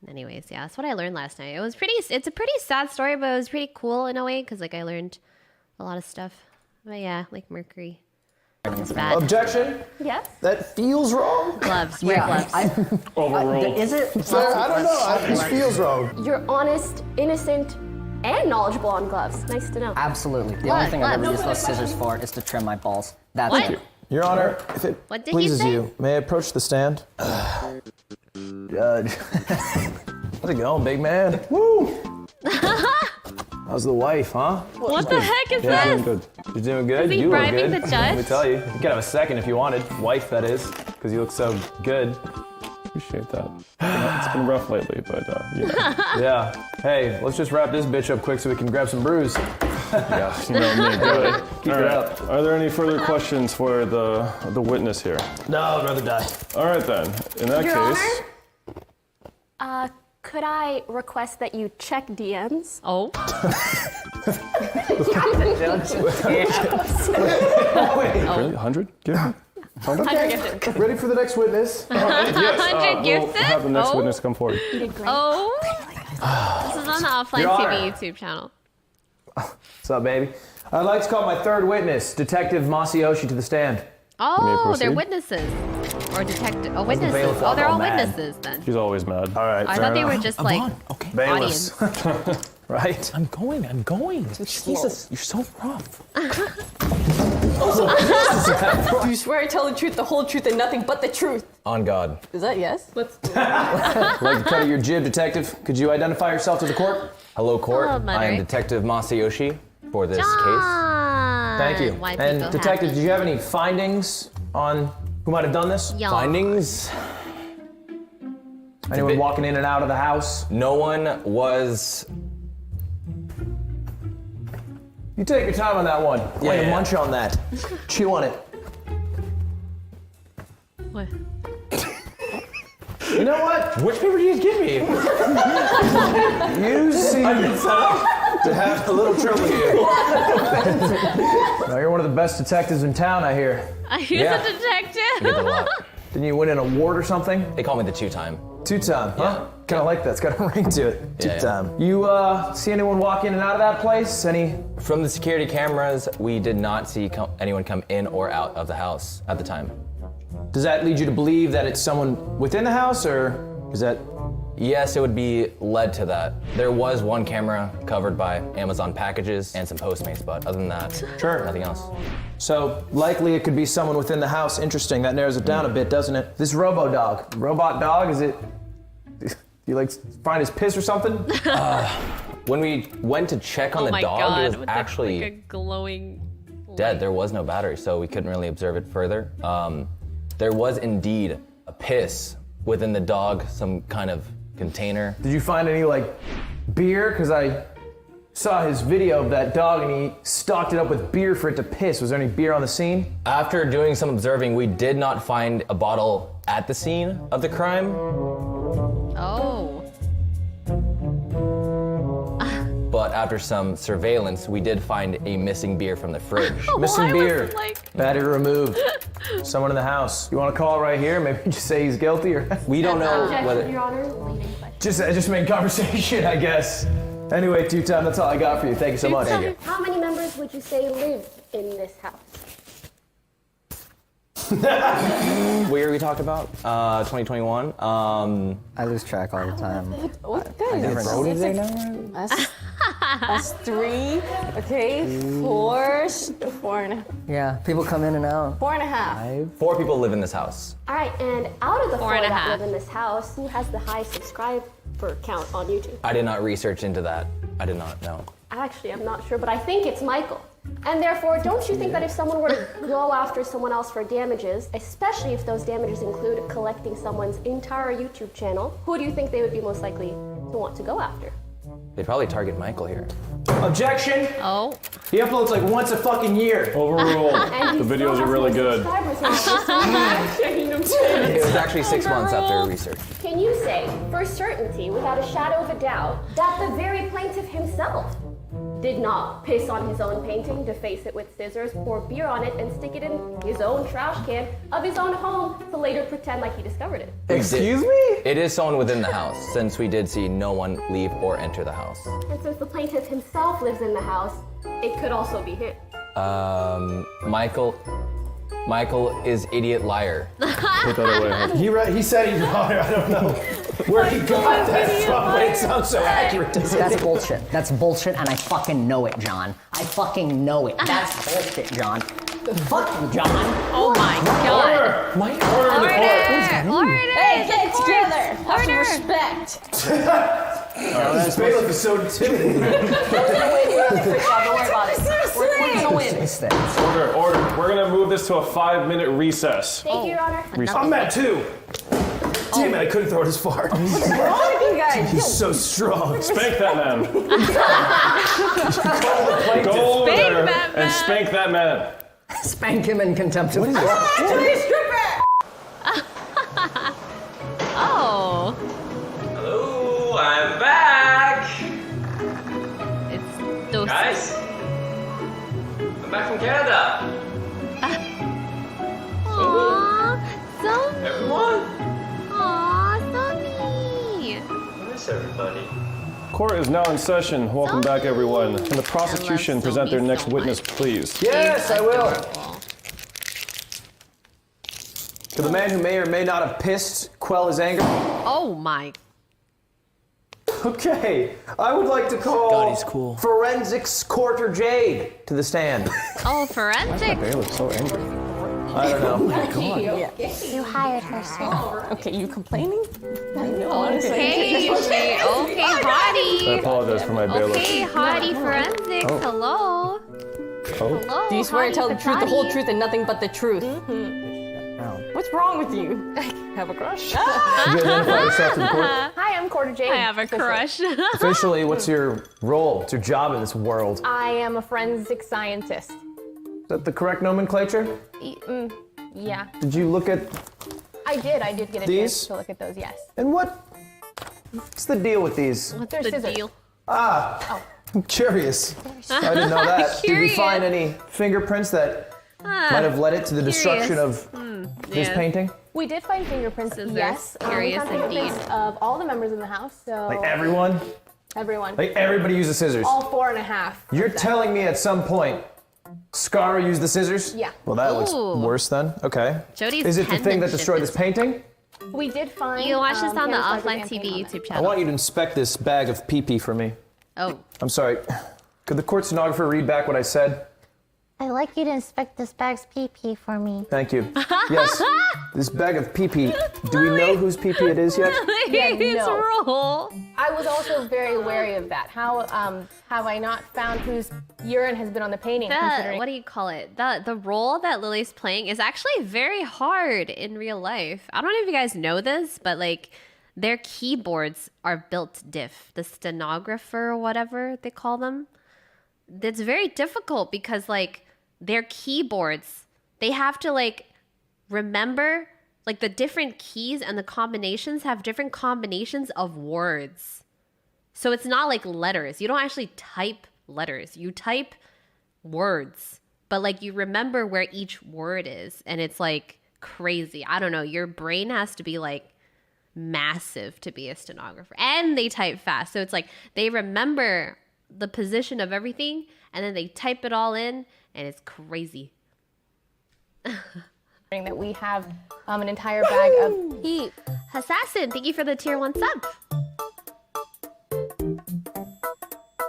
Speaker 2: Anyways, yeah, that's what I learned last night. It's a pretty sad story, but it was pretty cool in a way because like I learned a lot of stuff. But yeah, like mercury. It's bad.
Speaker 5: Objection?
Speaker 3: Yes?
Speaker 5: That feels wrong.
Speaker 2: Gloves. Wear gloves.
Speaker 4: Overruled.
Speaker 7: Is it?
Speaker 5: I don't know. It just feels wrong.
Speaker 3: You're honest, innocent, and knowledgeable on gloves. Nice to know.
Speaker 7: Absolutely. The only thing I've ever used those scissors for is to trim my balls. That's
Speaker 2: What?
Speaker 7: it.
Speaker 5: Your Honor, if it
Speaker 2: What did he
Speaker 5: pleases
Speaker 2: say?
Speaker 5: you, may I approach the stand? Judge. How's it going, big man? Woo! How's the wife, huh?
Speaker 2: What the heck is
Speaker 5: Yeah,
Speaker 2: this?
Speaker 5: good. You're doing good.
Speaker 2: Is he
Speaker 5: You look
Speaker 2: bribing
Speaker 5: good.
Speaker 2: the judge?
Speaker 5: Let me tell you. You could have a second if you wanted. Wife, that is, because you look so good.
Speaker 4: Appreciate that. It's been rough lately, but yeah.
Speaker 5: Yeah. Hey, let's just wrap this bitch up quick so we can grab some brews.
Speaker 4: Yeah, you know me. Good.
Speaker 5: Keep it up.
Speaker 4: Are there any further questions for the witness here?
Speaker 5: No, I'd rather die.
Speaker 4: All right then. In that
Speaker 3: Your
Speaker 4: case,
Speaker 3: Honor, could I request that you check DMs?
Speaker 2: Oh.
Speaker 4: really? 100? Give me?
Speaker 1: Ready for the next witness?
Speaker 4: Yes.
Speaker 2: 100
Speaker 4: We'll
Speaker 2: gifted?
Speaker 4: have the next
Speaker 2: Oh.
Speaker 4: witness come forward.
Speaker 2: Oh. This is on the Offline
Speaker 5: Your
Speaker 2: TV
Speaker 5: Honor.
Speaker 2: YouTube channel.
Speaker 5: What's up, baby? I'd like to call my third witness, Detective Masayoshi, to the stand.
Speaker 2: Oh, they're
Speaker 4: proceed?
Speaker 2: witnesses. Or detective. Oh, witnesses.
Speaker 5: bailiff
Speaker 2: Oh, they're all
Speaker 5: mad.
Speaker 2: witnesses then.
Speaker 4: She's always mad.
Speaker 5: All right.
Speaker 2: I thought they were just like
Speaker 1: Okay.
Speaker 5: Bailiffs.
Speaker 2: audience.
Speaker 5: Right?
Speaker 1: I'm going. Jesus, you're so rough.
Speaker 6: Do you swear to tell the truth, the whole truth, and nothing but the truth?
Speaker 5: On God.
Speaker 6: Is that yes? Let's do it.
Speaker 5: I'd like to cut your jib, Detective. Could you identify yourself to the court? Hello, court.
Speaker 2: Hello, Mother.
Speaker 5: I am Detective Masayoshi for this case.
Speaker 2: John.
Speaker 5: Thank you.
Speaker 2: Why
Speaker 5: And
Speaker 2: people
Speaker 5: Detective,
Speaker 2: happy?
Speaker 5: did you have any findings on who might have done this?
Speaker 2: Yawn.
Speaker 8: Findings?
Speaker 5: Anyone walking in and out of the house?
Speaker 8: No one was.
Speaker 5: You take your time on that one. Way to
Speaker 8: yeah.
Speaker 5: munch on that. Chew on it.
Speaker 2: What?
Speaker 5: You know what?
Speaker 8: Which paper did you give me?
Speaker 5: You seem to have a little trouble here. Now, you're one of the best detectives in town, I hear.
Speaker 2: He's
Speaker 8: Yeah.
Speaker 2: a detective.
Speaker 8: Did a lot.
Speaker 5: Didn't you win an award or something?
Speaker 8: They call me the two-time.
Speaker 5: Two-time, huh? Kind of like that. It's got a ring to it.
Speaker 8: Yeah,
Speaker 5: Two-time. You see anyone walk in and out of that place? Any?
Speaker 8: From the security cameras, we did not see anyone come in or out of the house at the time.
Speaker 5: Does that lead you to believe that it's someone within the house, or is that?
Speaker 8: Yes, it would be led to that. There was one camera covered by Amazon packages and some Postmates, but other than that,
Speaker 5: Sure.
Speaker 8: nothing else.
Speaker 5: So likely it could be someone within the house. Interesting. That narrows it down a bit, doesn't it? This robo dog, robot dog, is it? You like find his piss or something?
Speaker 8: When we went to check on
Speaker 2: Oh
Speaker 8: the
Speaker 2: my
Speaker 8: dog,
Speaker 2: god.
Speaker 8: it was
Speaker 2: with
Speaker 8: actually
Speaker 2: like a glowing
Speaker 8: dead. There was no battery, so we couldn't really observe it further. There was indeed a piss within the dog, some kind of container.
Speaker 5: Did you find any like beer? Because I saw his video of that dog and he stocked it up with beer for it to piss. Was there any beer on the scene?
Speaker 8: After doing some observing, we did not find a bottle at the scene of the crime,
Speaker 2: Oh.
Speaker 5: But after some surveillance, we did find a missing beer from the fridge.
Speaker 2: Missing
Speaker 5: beer.
Speaker 2: Like,
Speaker 5: Battery removed. Someone in the house. You want to call right here? Maybe just say he's guilty, or
Speaker 8: We don't know
Speaker 3: Objection,
Speaker 8: whether.
Speaker 3: Your Honor. Leading question.
Speaker 5: just make conversation, I guess. Anyway, two-time, that's all I got for you. Thank you so much.
Speaker 3: How many members would you say live in this house?
Speaker 8: Where we talked about? 2021.
Speaker 7: I lose track all the time.
Speaker 6: What guys?
Speaker 7: know.
Speaker 6: It's like, that's 3. Okay, 4. 4.5.
Speaker 7: Yeah, people come in and out.
Speaker 6: 4.5.
Speaker 8: 4 people live in this house.
Speaker 3: All right, and out of the 4
Speaker 2: and a
Speaker 3: that
Speaker 2: half.
Speaker 3: live in this house, who has the highest subscriber count on YouTube?
Speaker 8: I did not research into that. I did not know.
Speaker 3: Actually, I'm not sure, but I think it's Michael. And therefore, don't you think that if someone were to go after someone else for damages, especially if those damages include collecting someone's entire YouTube channel, who do you think they would be most likely to want to go after?
Speaker 8: They'd probably target Michael here.
Speaker 5: Objection!
Speaker 2: oh.
Speaker 5: He uploads like once a fucking year.
Speaker 4: Overruled.
Speaker 3: And
Speaker 4: The
Speaker 3: he
Speaker 4: videos
Speaker 3: still
Speaker 4: are really
Speaker 3: has
Speaker 4: good.
Speaker 3: more subscribers than
Speaker 8: It was actually 6 months after research.
Speaker 3: Can you say, for certainty, without a shadow of a doubt, that the very plaintiff himself did not piss on his own painting, deface it with scissors, pour beer on it, and stick it in his own trash can of his own home to later pretend like he discovered it?
Speaker 5: Excuse me?
Speaker 8: It is someone within the house, since we did see no one leave or enter the house.
Speaker 3: And since the plaintiff himself lives in the house, it could also be him.
Speaker 8: Michael is idiot liar.
Speaker 4: Put that away.
Speaker 5: He said he's wrong. I don't know where he got that from, but it sounds so accurate.
Speaker 7: That's bullshit. That's bullshit, and I fucking know it, John. I fucking know it. That's bullshit, John. Fuck you, John.
Speaker 2: Oh my god. Order!
Speaker 6: Hey, get together! Have some
Speaker 2: Order.
Speaker 6: respect!
Speaker 5: This bailiff is so intimidating.
Speaker 6: Don't worry about it. We're gonna win.
Speaker 7: It's there.
Speaker 4: Order. We're gonna move this to a 5-minute recess.
Speaker 3: Thank you, Your Honor.
Speaker 5: I'm at 2. Damn man, I couldn't throw it as far.
Speaker 6: What's wrong with you guys?
Speaker 5: He's so strong.
Speaker 4: Spank that man. Go over there and spank that man.
Speaker 7: Spank him in contempt of court.
Speaker 2: Oh,
Speaker 9: Hello, I'm back!
Speaker 2: it's those.
Speaker 9: Guys, I'm back from Canada.
Speaker 2: Aww, so neat.
Speaker 9: Everyone,
Speaker 2: Aww, so neat.
Speaker 9: I miss everybody.
Speaker 4: Court is now in session. Welcome back, everyone. Can the
Speaker 2: I
Speaker 4: prosecution
Speaker 2: love
Speaker 4: present their
Speaker 2: Sophie
Speaker 4: next
Speaker 2: so
Speaker 4: witness,
Speaker 2: much.
Speaker 4: please?
Speaker 5: Yes, I will.
Speaker 2: Adorable.
Speaker 5: To the man who may or may not have pissed, quell his anger.
Speaker 2: Oh my.
Speaker 5: Okay, I would like to call
Speaker 1: God, he's cool.
Speaker 5: Forensics Quarter Jade to the stand.
Speaker 2: Oh, forensic.
Speaker 4: They look so angry.
Speaker 5: I don't know.
Speaker 3: You hired her, sir.
Speaker 6: Okay, you complaining?
Speaker 2: Okay, okay,
Speaker 4: I
Speaker 2: hottie.
Speaker 4: apologize for my bad look.
Speaker 2: Okay, hottie forensics. Hello. Hello.
Speaker 6: Do you swear to
Speaker 2: hottie
Speaker 6: tell the truth, the whole
Speaker 2: patati.
Speaker 6: truth, and nothing but the truth? What's wrong with you? I have a crush.
Speaker 5: Could you identify yourself to the court?
Speaker 3: Hi, I'm Quarter Jade.
Speaker 2: I have a crush.
Speaker 5: Officially, what's your role? What's your job in this world? Is
Speaker 10: I am a forensic scientist.
Speaker 5: that the correct nomenclature?
Speaker 10: Yeah,
Speaker 5: Did you look at...
Speaker 10: I did get a
Speaker 5: These?
Speaker 10: chance to look at those, yes.
Speaker 5: And what's the deal with these?
Speaker 2: What's
Speaker 10: They're
Speaker 2: the
Speaker 10: scissors.
Speaker 2: deal?
Speaker 5: I'm curious. I didn't know that. Did we find any fingerprints that might have led it to the destruction of this
Speaker 2: yeah.
Speaker 5: painting?
Speaker 10: We did find fingerprints,
Speaker 2: Scissors.
Speaker 10: yes. We
Speaker 2: Curious
Speaker 10: found fingerprints
Speaker 2: indeed.
Speaker 10: of all the members in the house, so
Speaker 5: Like everyone?
Speaker 10: everyone.
Speaker 5: Like everybody uses scissors?
Speaker 10: All 4.5.
Speaker 5: You're telling me at some point Scar used the scissors?
Speaker 10: Yeah.
Speaker 5: Well, that looks
Speaker 2: Ooh.
Speaker 5: worse then. Okay.
Speaker 2: Jody's
Speaker 5: Is it the thing that
Speaker 2: penmanship
Speaker 5: destroyed
Speaker 2: is-
Speaker 5: this painting?
Speaker 10: We did find.
Speaker 2: You can watch this on the
Speaker 10: hand
Speaker 2: Offline
Speaker 10: and
Speaker 2: TV
Speaker 10: paint on
Speaker 2: YouTube
Speaker 10: it.
Speaker 5: I
Speaker 2: channel.
Speaker 5: want you to inspect this bag of pee-pee for me.
Speaker 2: Oh,
Speaker 5: I'm sorry. Could the court stenographer read back what I said?
Speaker 11: I'd like you to inspect this bag's pee-pee for me.
Speaker 5: Thank you. Yes. This bag of pee-pee. Do we know whose pee-pee it is yet?
Speaker 2: his
Speaker 10: no.
Speaker 2: role.
Speaker 10: I was also very wary of that. How have I not found whose urine has been on the painting? Considering
Speaker 2: What do you call it? The role that Lily's playing is actually very hard in real life. I don't know if you guys know this, but like their keyboards are built diff. The stenographer or whatever they call them. It's very difficult because like their keyboards, they have to like remember like the different keys and the combinations have different combinations of words. So it's not like letters. You don't actually type letters. You type words. But like you remember where each word is and it's like crazy. I don't know. Your brain has to be like massive to be a stenographer. And they type fast. So it's like they remember the position of everything and then they type it all in and it's crazy.
Speaker 10: that we have an entire bag of pee.
Speaker 2: Assassin, thank you for the tier 1 sub.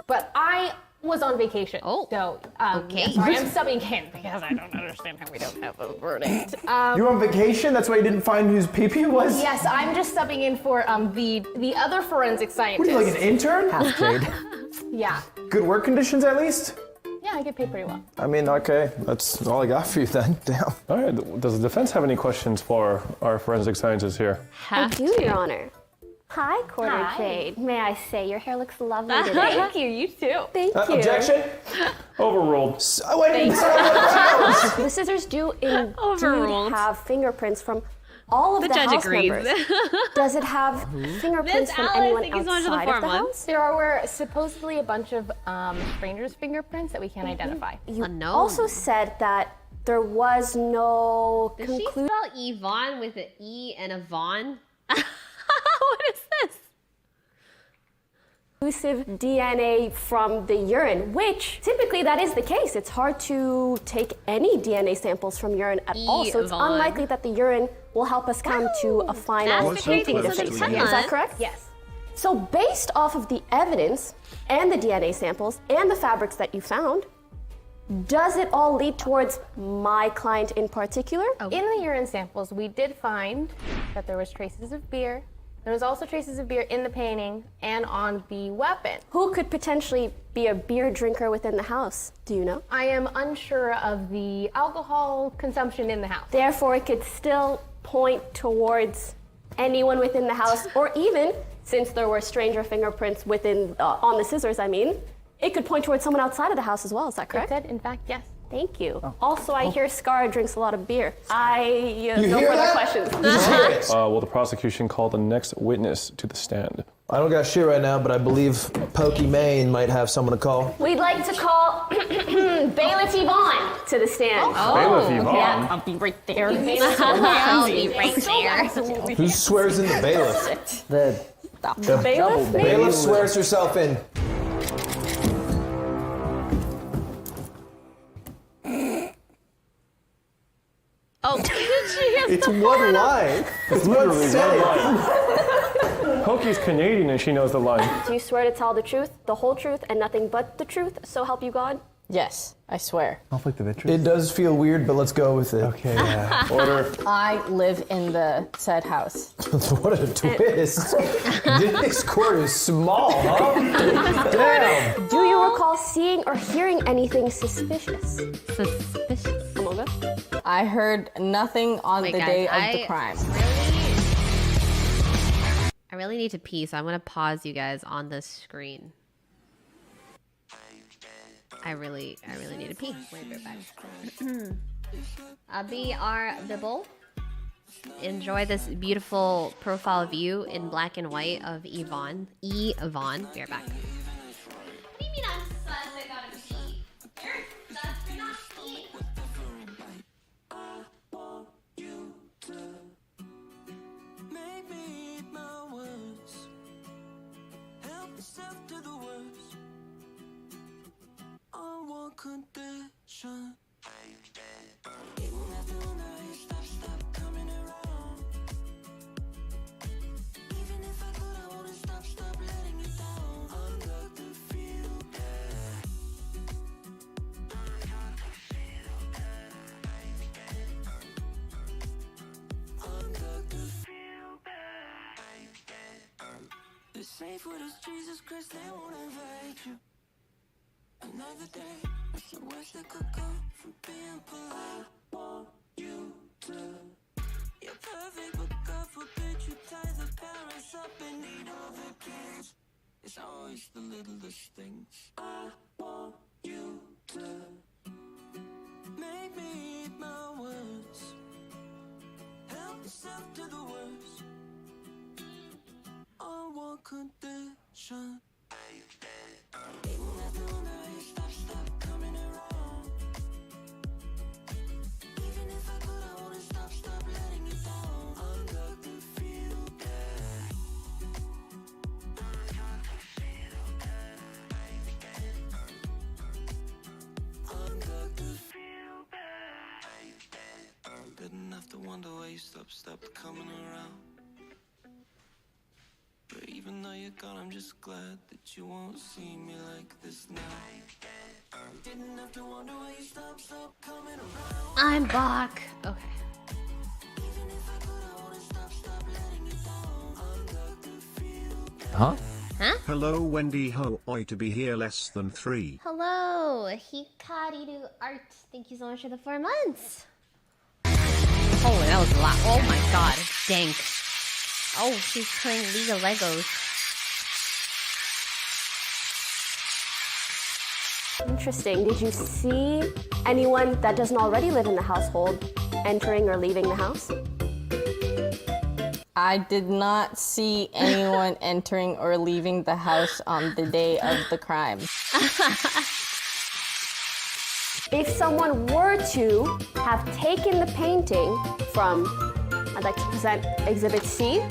Speaker 10: But I was on vacation.
Speaker 2: Oh,
Speaker 10: So,
Speaker 2: okay.
Speaker 10: yeah, sorry, I'm subbing in because I don't understand how we don't have a verdict.
Speaker 5: You were on vacation? That's why you didn't find whose pee-pee it was?
Speaker 10: Yes, I'm just subbing in for the other forensic
Speaker 5: What
Speaker 10: scientist.
Speaker 5: are you, like an intern?
Speaker 7: Half Jade.
Speaker 10: Yeah.
Speaker 5: Good work conditions at least?
Speaker 10: Yeah, I get paid pretty well.
Speaker 5: I mean, okay. That's all I got for you then. Damn.
Speaker 4: All right. Does the defense have any questions for our forensic scientists here?
Speaker 3: I do, Your Honor. Hi, Quarter Jade. May I say your hair looks lovely today?
Speaker 10: Thank you. You too.
Speaker 3: Thank you.
Speaker 5: Objection?
Speaker 4: Overruled.
Speaker 5: Wait,
Speaker 3: The scissors do indeed
Speaker 2: Overruled.
Speaker 3: have fingerprints from all of
Speaker 2: The
Speaker 3: the
Speaker 2: judge
Speaker 3: house
Speaker 2: agrees.
Speaker 3: members. Does it have fingerprints
Speaker 2: Miss
Speaker 3: from
Speaker 2: Alice,
Speaker 3: anyone
Speaker 2: thank you so much for the
Speaker 3: outside of
Speaker 2: form
Speaker 3: the
Speaker 2: one.
Speaker 3: house?
Speaker 10: There were supposedly a bunch of strangers' fingerprints that we can't identify.
Speaker 3: You
Speaker 2: Unknown.
Speaker 3: also said that there was no
Speaker 2: Does she
Speaker 3: conclusion.
Speaker 2: spell Yvonne with an E and a Vaughn? What is this?
Speaker 3: Conclusive DNA from the urine, which typically that is the case. It's hard to take any DNA samples from urine at all, so it's
Speaker 2: Yvonne.
Speaker 3: unlikely that the urine will help us come to a final
Speaker 2: That's the crazy
Speaker 3: painting
Speaker 2: thing.
Speaker 3: decision. Is that correct?
Speaker 10: Yes.
Speaker 3: So based off of the evidence and the DNA samples and the fabrics that you found, does it all lead towards my client in particular?
Speaker 10: In the urine samples, we did find that there was traces of beer. There was also traces of beer in the painting and on the weapon.
Speaker 3: Who could potentially be a beer drinker within the house? Do you know?
Speaker 10: I am unsure of the alcohol consumption in the house.
Speaker 3: Therefore, it could still point towards anyone within the house, or even, since there were stranger fingerprints within, on the scissors, I mean, it could point towards someone outside of the house as well, is that correct?
Speaker 10: It could, in fact, yes.
Speaker 3: Thank you. Also, I hear Scar drinks a lot of beer.
Speaker 1: You
Speaker 3: no
Speaker 1: hear
Speaker 3: further
Speaker 1: that?
Speaker 3: questions.
Speaker 1: Just hear it.
Speaker 4: Will the prosecution call the next witness to the stand?
Speaker 5: I don't got shit right now, but I believe Pokey Maine might have someone to call.
Speaker 3: We'd like to call Bailiff Yvonne to the stand.
Speaker 4: Bailiff Yvonne?
Speaker 3: Yeah.
Speaker 6: I'll be right there.
Speaker 2: I'll be right there.
Speaker 5: Who swears in the bailiff?
Speaker 7: The
Speaker 3: Bailiff?
Speaker 5: Bailiff swears herself in.
Speaker 2: Oh,
Speaker 1: It's one line. It's one
Speaker 4: Literally
Speaker 1: sentence.
Speaker 4: one line. Pokey's Canadian and she knows the line.
Speaker 3: Do you swear to tell the truth, the whole truth, and nothing but the truth, so help you God?
Speaker 6: Yes, I swear.
Speaker 1: Conflict of interest.
Speaker 5: It does feel weird, but let's go with it.
Speaker 1: Okay, yeah.
Speaker 4: Order.
Speaker 6: I live in the said house.
Speaker 5: What a twist. This court is small, huh? Damn.
Speaker 3: Do you recall seeing or hearing anything suspicious?
Speaker 2: Suspicious.
Speaker 3: Among us?
Speaker 6: I heard nothing on
Speaker 2: Wait,
Speaker 6: the
Speaker 2: guys,
Speaker 6: day of the crime.
Speaker 2: I really need to pee, so I'm gonna pause you guys on the screen. I really need to pee. Wait, right back. BR Bibble. Enjoy this beautiful profile view in black and white of Yvonne. Yvonne. Be right back. What do you mean I'm sus? I gotta pee. You're sus. You're not pee.
Speaker 12: Condition. They're safe with us, Jesus Christ, they won't invade you. Another day, it's the worst that could go from being polite. Want you to. You're perfect, but God forbid you tie the parents up and need all the kids. It's always the littlest things. I want you to. Make me eat my words. Help yourself to the worst. On one condition. Even after all the stop coming around. Even if I could, I wouldn't stop letting you down. Under the feel bad. Under the feel bad. Didn't have to wonder why you stopped coming around. But even though you're gone, I'm just glad that you won't see me like this now. Didn't have to wonder why you stopped coming around.
Speaker 2: I'm back. Okay.
Speaker 12: Even if I could, I wouldn't stop letting you down. Under the feel.
Speaker 8: Huh?
Speaker 2: Huh?
Speaker 13: Hello Wendy, ho oi to be here less than 3.
Speaker 2: Hello, Hikariru Art. Thank you so much for the 4 months. Holy, that was a lot. Oh my god, dank. Oh, she's playing League of Legos.
Speaker 3: Interesting. Did you see anyone that doesn't already live in the household entering or leaving the house?
Speaker 6: I did not see anyone entering or leaving the house on the day of the crime.
Speaker 3: If someone were to have taken the painting from, I'd like to present Exhibit C,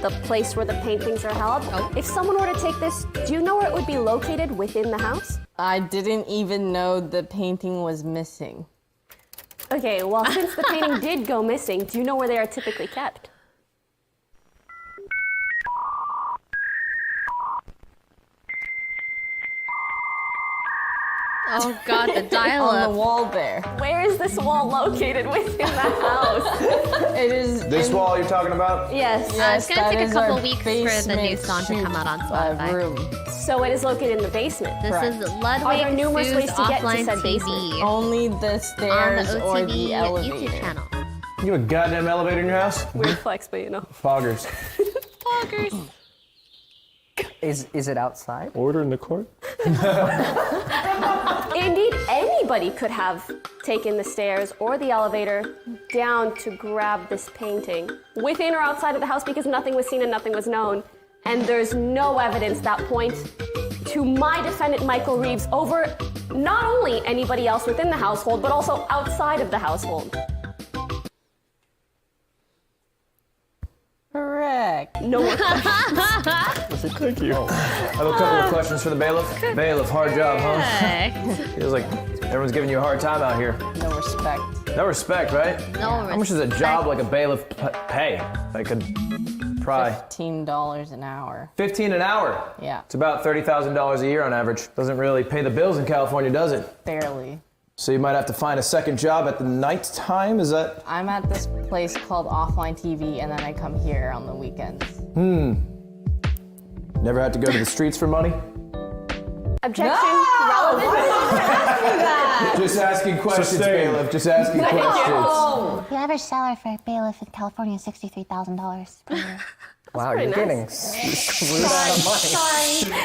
Speaker 3: the place where the paintings are held. If someone were to take this, do you know where it would be located within the house?
Speaker 6: I didn't even know the painting was missing.
Speaker 3: Okay, well, since the painting did go missing, do you know where they are typically kept?
Speaker 2: Oh god, the dial-up.
Speaker 6: On the wall there.
Speaker 3: Where is this wall located within the house?
Speaker 6: It is.
Speaker 5: This wall you're talking about?
Speaker 3: Yes.
Speaker 2: It's gonna take a couple weeks for the new song to come out on Spotify.
Speaker 6: Room.
Speaker 3: So it is located in the basement.
Speaker 2: This
Speaker 6: Correct.
Speaker 2: is
Speaker 3: Are there
Speaker 2: Ludwig
Speaker 3: numerous
Speaker 2: SUES
Speaker 3: ways to get to
Speaker 2: Offline
Speaker 3: said
Speaker 2: TV
Speaker 3: basement?
Speaker 6: Only the
Speaker 2: on the
Speaker 6: stairs or
Speaker 2: OTV
Speaker 6: the elevator.
Speaker 2: YouTube channel.
Speaker 5: You have a goddamn elevator in your house?
Speaker 3: Weird flex, but you know.
Speaker 5: Foggers.
Speaker 2: Poggers.
Speaker 7: Is it outside?
Speaker 4: Order in the court?
Speaker 3: Indeed, anybody could have taken the stairs or the elevator down to grab this painting, within or outside of the house, because nothing was seen and nothing was known. And there's no evidence that points to my defendant, Michael Reeves, over not only anybody else within the household, but also outside of the household.
Speaker 6: Correct.
Speaker 3: No more questions.
Speaker 4: Thank you.
Speaker 5: I have a couple of questions for the bailiff. Bailiff, hard job, huh?
Speaker 2: Correct.
Speaker 5: Feels like everyone's giving you a hard time out here.
Speaker 6: No respect.
Speaker 5: No respect, right?
Speaker 2: No
Speaker 5: How much does a job like a bailiff pay? I could pry.
Speaker 6: $15 an hour.
Speaker 5: 15 an hour?
Speaker 6: Yeah.
Speaker 5: It's about $30,000 a year on average. Doesn't really pay the bills in California, does it?
Speaker 6: Barely.
Speaker 5: So you might have to find a second job at the night time, is that?
Speaker 6: I'm at this place called OfflineTV, and then I come here on the weekends.
Speaker 5: Never had to go to the streets for money?
Speaker 3: Objection. Relevant.
Speaker 5: Just asking questions, bailiff. Just asking questions.
Speaker 11: The average salary for a bailiff in California is $63,000 per year.
Speaker 7: Wow, you're
Speaker 3: nice.
Speaker 7: getting screwed out of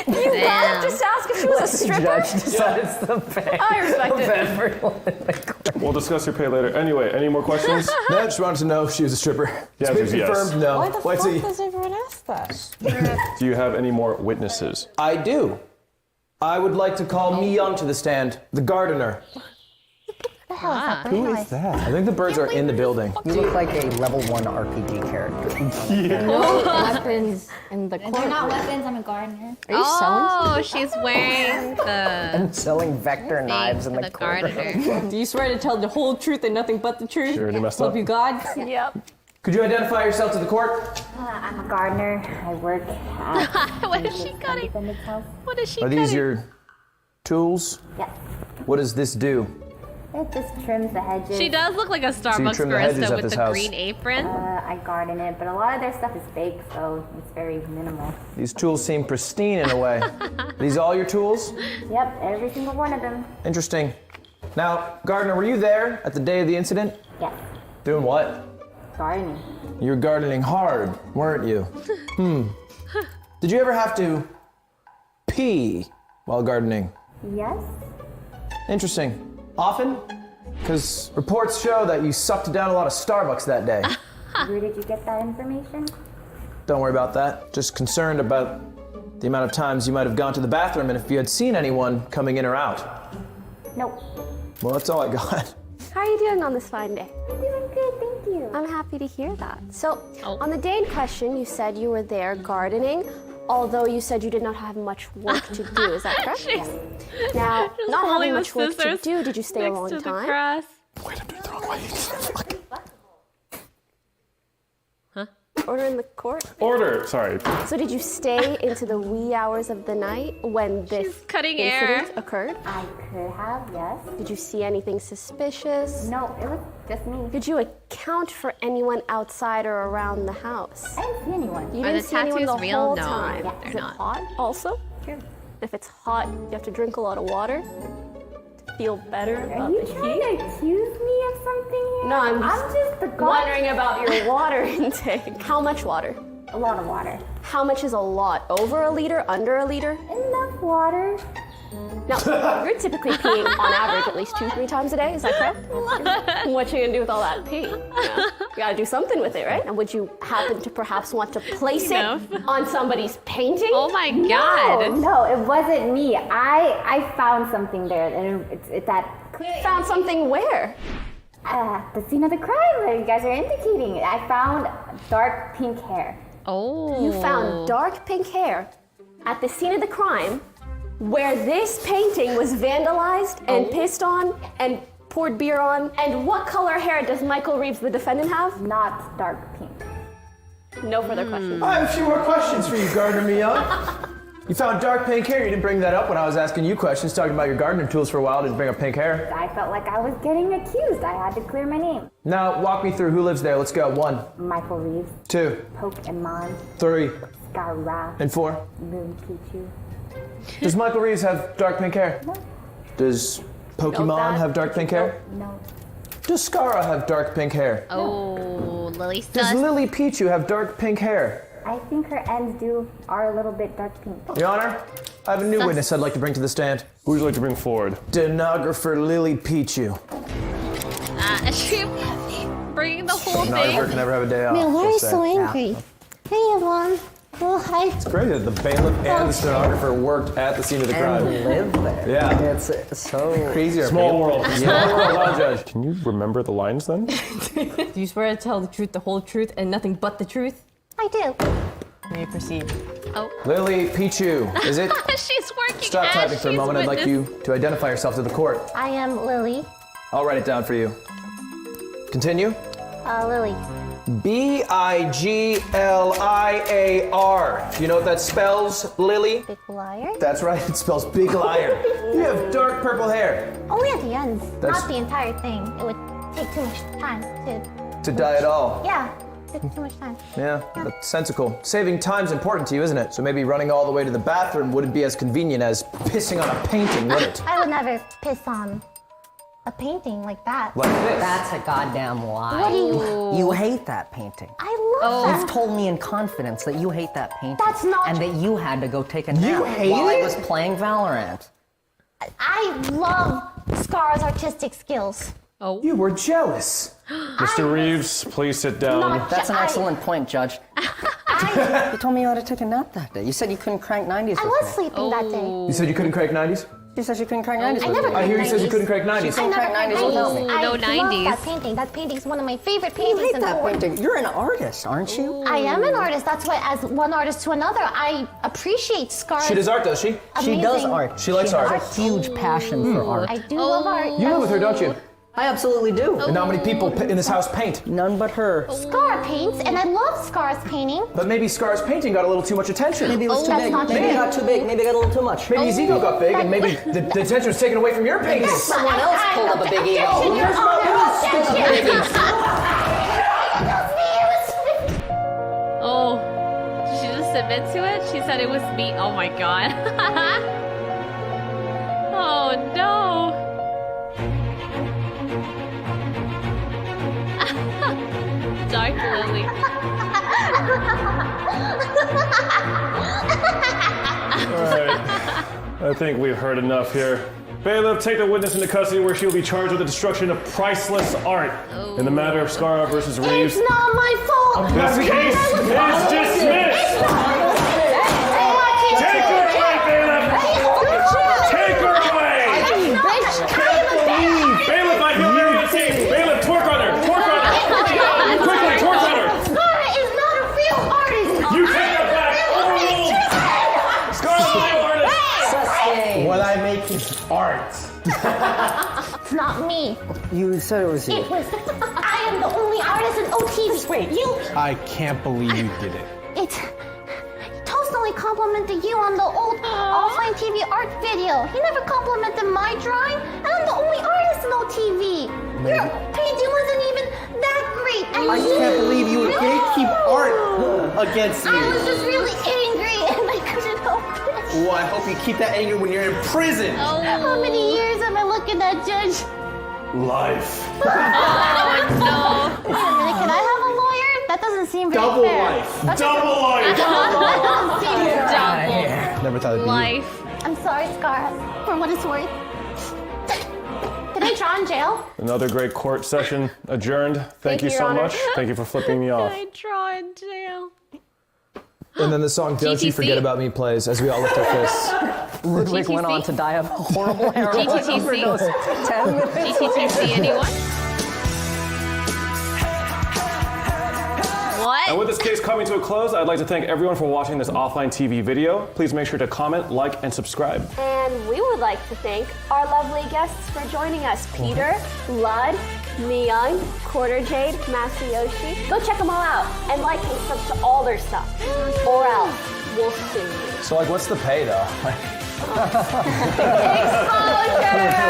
Speaker 7: money.
Speaker 3: You gotta just ask if she was a stripper.
Speaker 7: Judge decides to pay
Speaker 3: I respect
Speaker 7: of
Speaker 3: it.
Speaker 7: everyone in the court.
Speaker 4: We'll discuss your pay later. Anyway, any more questions?
Speaker 5: No, just wanted to know if she was a stripper.
Speaker 4: The
Speaker 5: It's been
Speaker 4: answer is yes.
Speaker 5: confirmed, no.
Speaker 6: Why the
Speaker 5: Wait,
Speaker 6: fuck
Speaker 5: so
Speaker 6: does everyone ask that?
Speaker 4: Do you have any more witnesses?
Speaker 5: I do. I would like to call Mi Young to the stand, the gardener.
Speaker 11: The hell is that bird
Speaker 1: Who
Speaker 11: noise?
Speaker 1: is that?
Speaker 5: I think the birds are in the building.
Speaker 7: You look like a level 1 RPG character.
Speaker 6: No weapons in the court.
Speaker 11: They're not weapons, I'm a gardener.
Speaker 6: Are you
Speaker 2: Oh, she's wearing the
Speaker 7: And selling vector knives in
Speaker 2: thing
Speaker 7: the
Speaker 2: for the
Speaker 7: court.
Speaker 2: gardener.
Speaker 6: selling? Do you swear to tell the whole truth and nothing but the truth?
Speaker 4: She already messed
Speaker 6: Love
Speaker 4: up.
Speaker 6: you, God.
Speaker 3: Yep.
Speaker 5: Could you identify yourself to the court?
Speaker 11: I'm a gardener. I work at
Speaker 2: What is she cutting?
Speaker 11: defendant's house.
Speaker 2: What is she
Speaker 5: Are
Speaker 2: cutting?
Speaker 5: these your tools?
Speaker 11: Yes.
Speaker 5: What does this do?
Speaker 11: It just trims the hedges.
Speaker 2: She does look like a Starbucks
Speaker 5: trim the hedges
Speaker 2: barista
Speaker 5: at
Speaker 2: with
Speaker 5: this
Speaker 2: the
Speaker 5: house.
Speaker 2: green apron.
Speaker 11: I garden it, but a lot of their stuff is fake, so it's very minimal.
Speaker 5: These tools seem pristine in a way. These all your tools?
Speaker 11: Yep, every single one of them.
Speaker 5: Interesting. Now, gardener, were you there at the day of the incident?
Speaker 11: Yes.
Speaker 5: Doing what?
Speaker 11: Gardening.
Speaker 5: You were gardening hard, weren't you? Did you ever have to pee while gardening?
Speaker 11: Yes.
Speaker 5: Interesting. Often? Because reports show that you sucked down a lot of Starbucks that day.
Speaker 11: Where did you get that information?
Speaker 5: Don't worry about that. Just concerned about the amount of times you might have gone to the bathroom and if you had seen anyone coming in or out.
Speaker 11: Nope.
Speaker 5: Well, that's all I got.
Speaker 3: How are you doing on this fine day?
Speaker 11: I'm doing good, thank you.
Speaker 3: I'm happy to hear that. So, on the day in question, you said you were there gardening, although you said you did not have much work to do. Is that correct?
Speaker 2: She's
Speaker 3: Now,
Speaker 2: just
Speaker 3: not
Speaker 2: holding
Speaker 3: having
Speaker 2: the
Speaker 3: much work to
Speaker 2: scissors
Speaker 3: do, did you stay a
Speaker 2: next
Speaker 3: long
Speaker 2: to the
Speaker 3: time?
Speaker 2: grass.
Speaker 1: Wait, I'm doing it the wrong way. Fuck.
Speaker 3: Order in the court?
Speaker 4: Order! Sorry.
Speaker 3: So did you stay into the wee hours of the night when this
Speaker 2: She's cutting
Speaker 3: incident
Speaker 2: air.
Speaker 3: occurred?
Speaker 11: I could have, yes.
Speaker 3: Did you see anything suspicious?
Speaker 11: No, it was just me.
Speaker 3: Did you account for anyone outside or around the house?
Speaker 11: I didn't see anyone.
Speaker 3: You
Speaker 2: Are
Speaker 3: didn't
Speaker 2: the
Speaker 3: see anyone the
Speaker 2: tattoos real?
Speaker 3: whole
Speaker 2: No,
Speaker 3: time.
Speaker 2: they're
Speaker 3: Is it
Speaker 2: not.
Speaker 3: hot also?
Speaker 11: True.
Speaker 3: If it's hot, you have to drink a lot of water to feel better
Speaker 11: Are
Speaker 3: about
Speaker 11: you
Speaker 3: the
Speaker 11: trying
Speaker 3: heat.
Speaker 11: to accuse me of something here?
Speaker 3: No, I'm
Speaker 11: just the
Speaker 3: wondering about your water intake. How much water?
Speaker 11: A lot of water.
Speaker 3: How much is a lot? Over a liter? Under a liter?
Speaker 11: Enough water.
Speaker 3: Now, you're typically peeing on average at least 2-3 times a day, is that correct? What you gonna do with all that pee? Yeah. You gotta do something with it, right? And would you happen to perhaps want to place it on somebody's painting?
Speaker 2: Oh my god.
Speaker 11: No, it wasn't me. I found something there, and it's that
Speaker 3: Found something where?
Speaker 11: the scene of the crime that you guys are indicating. I found dark pink hair.
Speaker 2: Oh.
Speaker 3: You found dark pink hair at the scene of the crime where this painting was vandalized and pissed on and poured beer on. And what color hair does Michael Reeves, the defendant, have?
Speaker 11: Not dark pink.
Speaker 3: No further questions.
Speaker 5: I have a few more questions for you, Gardener Mi Young. You found dark pink hair. You didn't bring that up when I was asking you questions, talking about your gardening tools for a while. Didn't bring up pink hair.
Speaker 11: I felt like I was getting accused. I had to clear my name.
Speaker 5: Now, walk me through who lives there. Let's go. 1,
Speaker 11: Michael Reeves,
Speaker 5: 2,
Speaker 11: Pokemon,
Speaker 5: 3,
Speaker 11: Scarra,
Speaker 5: and 4.
Speaker 11: Moon Pichu.
Speaker 5: Does Michael Reeves have dark pink hair?
Speaker 11: No.
Speaker 5: Does Pokemon
Speaker 3: that.
Speaker 5: have dark pink hair?
Speaker 11: No.
Speaker 5: Does Skara have dark pink hair?
Speaker 2: Oh, Lily
Speaker 5: Does
Speaker 2: sus.
Speaker 5: Lily Pichu have dark pink hair?
Speaker 11: I think her ends are a little bit dark pink.
Speaker 5: Your Honor, I have a new witness I'd like to bring to the stand.
Speaker 4: Who would you like to bring forward?
Speaker 5: Stenographer Lily Pichu.
Speaker 2: Bringing the whole
Speaker 5: Stenographer
Speaker 2: thing.
Speaker 5: can never have a day off.
Speaker 14: Man, why are you
Speaker 5: just say.
Speaker 14: so angry? Hey, Yvonne. Well, hi.
Speaker 5: It's crazy that the bailiff and the stenographer worked at the scene of the crime.
Speaker 7: And live there.
Speaker 5: Yeah.
Speaker 7: It's so
Speaker 5: Crazy.
Speaker 4: Small world.
Speaker 5: Small world, huh, Judge?
Speaker 4: Can you remember the lines then?
Speaker 6: Do you swear to tell the truth, the whole truth, and nothing but the truth?
Speaker 14: I do.
Speaker 6: May you proceed.
Speaker 2: Oh.
Speaker 5: Lily Pichu, is it?
Speaker 2: She's working.
Speaker 5: Stop typing for a
Speaker 2: she's
Speaker 5: moment. I'd like
Speaker 2: witness.
Speaker 5: you to identify yourself to the court.
Speaker 14: I am Lily.
Speaker 5: I'll write it down for you. Continue.
Speaker 14: Lily.
Speaker 5: B-I-G-L-I-A-R. Do you know what that spells, Lily?
Speaker 14: Big liar.
Speaker 5: That's right, it spells big liar. You have dark purple hair.
Speaker 14: Only at the ends,
Speaker 5: That's-
Speaker 14: not the entire thing. It would take too much time
Speaker 5: To dye it all.
Speaker 14: Yeah, take too much time.
Speaker 5: Yeah, that's sensical. Saving time's important to you, isn't it? So maybe running all the way to the bathroom wouldn't be as convenient as pissing on a painting, would it?
Speaker 14: I would never piss on a painting like that.
Speaker 5: Like this.
Speaker 7: That's a goddamn lie.
Speaker 14: What do you-
Speaker 7: You hate that painting.
Speaker 14: I love that.
Speaker 7: You've told me in confidence that you hate that painting.
Speaker 14: That's not
Speaker 7: And
Speaker 14: true.
Speaker 7: that you had to go take a nap
Speaker 5: You hate
Speaker 7: while I
Speaker 5: it?
Speaker 7: was playing Valorant.
Speaker 14: I love Scar's artistic skills.
Speaker 2: Oh.
Speaker 5: You were jealous.
Speaker 4: Mr. Reeves, please sit down.
Speaker 14: Not-
Speaker 7: That's an
Speaker 14: I-
Speaker 7: excellent point, Judge. You told me you had to take a nap that day. You said you couldn't crank 90s
Speaker 14: I
Speaker 7: with
Speaker 14: was
Speaker 7: me.
Speaker 14: sleeping that day.
Speaker 5: You said you couldn't crank 90s?
Speaker 7: You said you couldn't crank 90s
Speaker 14: I
Speaker 7: with
Speaker 14: never
Speaker 7: me.
Speaker 5: I hear you said you
Speaker 14: 90s.
Speaker 5: couldn't crank 90s.
Speaker 14: I never
Speaker 7: crack 90s
Speaker 14: cracked
Speaker 7: without me.
Speaker 14: I
Speaker 2: No
Speaker 14: love
Speaker 2: 90s.
Speaker 14: that painting. That painting's one of my favorite
Speaker 7: You
Speaker 14: paintings
Speaker 7: hate
Speaker 14: in the
Speaker 7: that
Speaker 14: world.
Speaker 7: painting. You're an artist, aren't you?
Speaker 14: I am an artist. That's why, as one artist to another, I appreciate Scar's.
Speaker 5: She does art, does she?
Speaker 7: She does
Speaker 14: amazing-
Speaker 7: art.
Speaker 5: She likes art.
Speaker 7: has a huge passion for art.
Speaker 14: I do love art.
Speaker 5: You live with her, don't you?
Speaker 7: I absolutely do.
Speaker 5: And not many people in this house paint.
Speaker 7: None but her.
Speaker 14: Scar paints, and I love Scar's painting.
Speaker 5: But maybe Scar's painting got a little too much attention.
Speaker 7: Maybe it was too
Speaker 14: that's
Speaker 7: big.
Speaker 14: not
Speaker 7: Maybe
Speaker 14: true.
Speaker 7: it got too big. Maybe it got a little too much.
Speaker 5: Maybe his ego got big, and maybe the attention was taken away from your painting.
Speaker 7: Someone else pulled up a big ego.
Speaker 14: Objection, Your Honor, objection.
Speaker 2: Oh. Did she just submit to it? She said it was me. Oh my god. Oh no. Dark Lily.
Speaker 4: All right. I think we've heard enough here. Bailiff, take the witness into custody where she will be charged with the destruction of priceless art in the matter of Skara versus Reeves.
Speaker 14: It's not my fault.
Speaker 4: This case is dismissed. Take her away, bailiff. Take her away. Bailiff, I feel very unsafe. Bailiff, twerk on her. Twerk on her. Quickly, twerk on her.
Speaker 14: Scar is not a real artist.
Speaker 4: You take that back. Overruled. Skara's a real artist.
Speaker 1: What I make is art.
Speaker 14: It's not me.
Speaker 7: You said it was you.
Speaker 14: It was. I am the only artist in OTV. Wait, you.
Speaker 1: I can't believe you did it.
Speaker 14: It's. Toast only complimented you on the old offline TV art video. He never complimented my drawing, and I'm the only artist in OTV. Your painting wasn't even that great. And
Speaker 1: I can't believe you would gatekeep art against me.
Speaker 14: I was just really angry, and I couldn't help it.
Speaker 1: Well, I hope you keep that anger when you're in prison.
Speaker 2: Oh.
Speaker 14: How many years am I looking at, Judge?
Speaker 4: Life.
Speaker 2: Oh no.
Speaker 14: Wait a minute, can I have a lawyer? That doesn't seem very
Speaker 1: Double
Speaker 14: fair.
Speaker 1: life.
Speaker 4: Double life.
Speaker 14: That doesn't seem fair.
Speaker 2: Double
Speaker 5: Never thought it'd be
Speaker 2: life.
Speaker 14: I'm sorry, Scar, for what it's worth. Can I draw in jail?
Speaker 4: Another great court session adjourned. Thank you
Speaker 14: Your
Speaker 4: so
Speaker 14: Honor.
Speaker 4: much. Thank you for flipping me off.
Speaker 2: I draw in jail.
Speaker 5: And then the song Don't You
Speaker 2: GTC.
Speaker 5: Forget About Me plays as we all lift our fists.
Speaker 7: Ludwig went on to die of horrible heroin
Speaker 2: GTTC.
Speaker 7: overdose 10 minutes
Speaker 2: GTTC, anyone? What?
Speaker 4: And with this case coming to a close, I'd like to thank everyone for watching this offline TV video. Please make sure to comment, like, and subscribe.
Speaker 3: And we would like to thank our lovely guests for joining us. Peter, Lud, Neon, Quarter Jade, Masayoshi. Go check them all out and like and sub to all their stuff. Or else we'll sue you.
Speaker 5: So, like, what's the pay, though?
Speaker 3: Exposure!